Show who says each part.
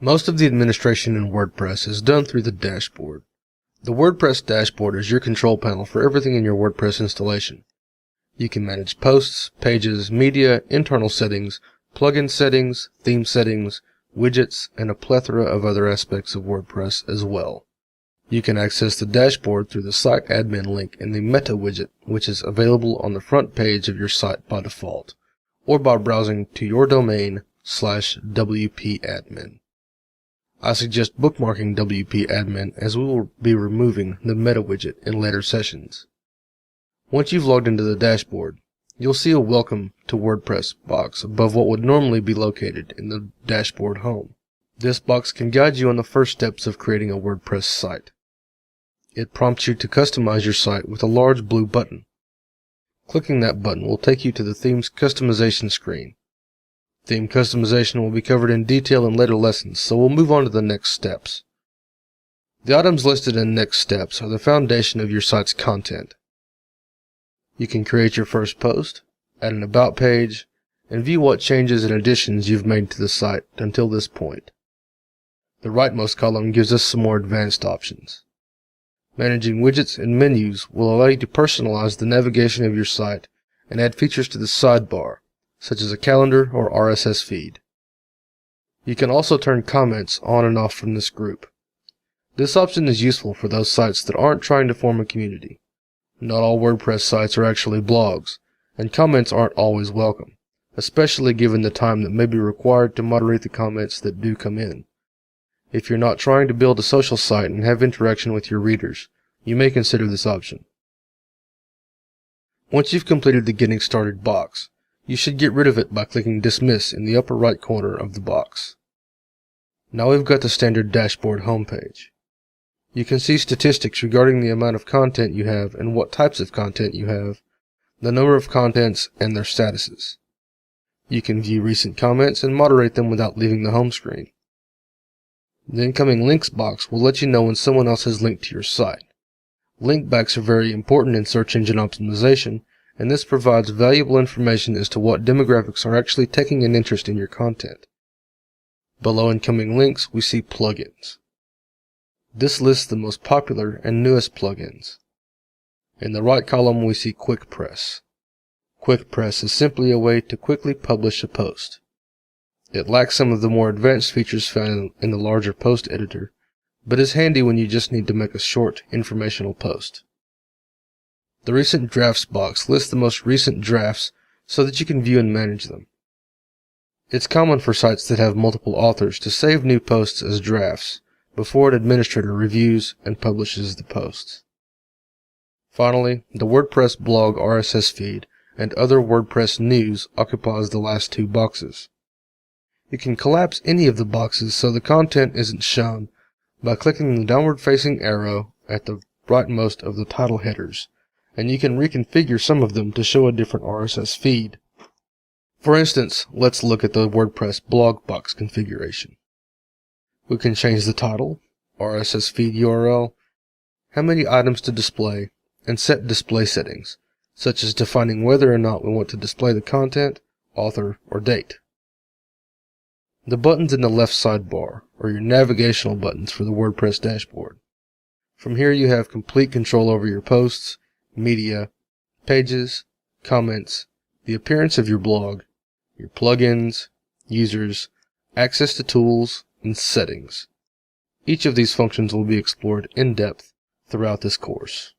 Speaker 1: Most of the administration in WordPress is done through the dashboard. The WordPress dashboard is your control panel for everything in your WordPress installation. You can manage posts, pages, media, internal settings, plugin settings, theme settings, widgets, and a plethora of other aspects of WordPress as well. You can access the dashboard through the site admin link in the meta widget, which is available on the front page of your site by default, or by browsing to your domain /wp-admin. I suggest bookmarking wp-admin as we will be removing the meta widget in later sessions. Once you've logged into the dashboard, you'll see a Welcome to WordPress box above what would normally be located in the dashboard home. This box can guide you on the first steps of creating a WordPress site. It prompts you to customize your site with a large blue button. Clicking that button will take you to the theme's customization screen. Theme customization will be covered in detail in later lessons, so we'll move on to the next steps. The items listed in next steps are the foundation of your site's content. You can create your first post, add an about page, and view what changes and additions you've made to the site until this point. The rightmost column gives us some more advanced options. Managing widgets and menus will allow you to personalize the navigation of your site and add features to the sidebar, such as a calendar or RSS feed. You can also turn comments on and off from this group. This option is useful for those sites that aren't trying to form a community. Not all WordPress sites are actually blogs, and comments aren't always welcome, especially given the time that may be required to moderate the comments that do come in. If you're not trying to build a social site and have interaction with your readers, you may consider this option. Once you've completed the Getting Started box, you should get rid of it by clicking Dismiss in the upper right corner of the box. Now we've got the standard dashboard homepage. You can see statistics regarding the amount of content you have and what types of content you have, the number of contents, and their statuses. You can view recent comments and moderate them without leaving the home screen. The incoming links box will let you know when someone else has linked to your site. Link backs are very important in search engine optimization, and this provides valuable information as to what demographics are actually taking an interest in your content. Below incoming links, we see plugins. This lists the most popular and newest plugins. In the right column, we see Quick Press. Quick Press is simply a way to quickly publish a post. It lacks some of the more advanced features found in the larger post editor, but is handy when you just need to make a short, informational post. The Recent Drafts box lists the most recent drafts so that you can view and manage them. It's common for sites that have multiple authors to save new posts as drafts before an administrator reviews and publishes the posts. Finally, the WordPress blog RSS feed and other WordPress news occupies the last two boxes. You can collapse any of the boxes so the content isn't shown by clicking the downward-facing arrow at the rightmost of the title headers, and you can reconfigure some of them to show a different RSS feed. For instance, let's look at the WordPress blog box configuration. We can change the title, RSS feed URL, how many items to display, and set display settings, such as defining whether or not we want to display the content, author, or date. The buttons in the left sidebar are your navigational buttons for the WordPress dashboard. From here you have complete control over your posts, media, pages, comments, the appearance of your blog, your plugins, users, access to tools, and settings. Each of these functions will be explored in depth throughout this course.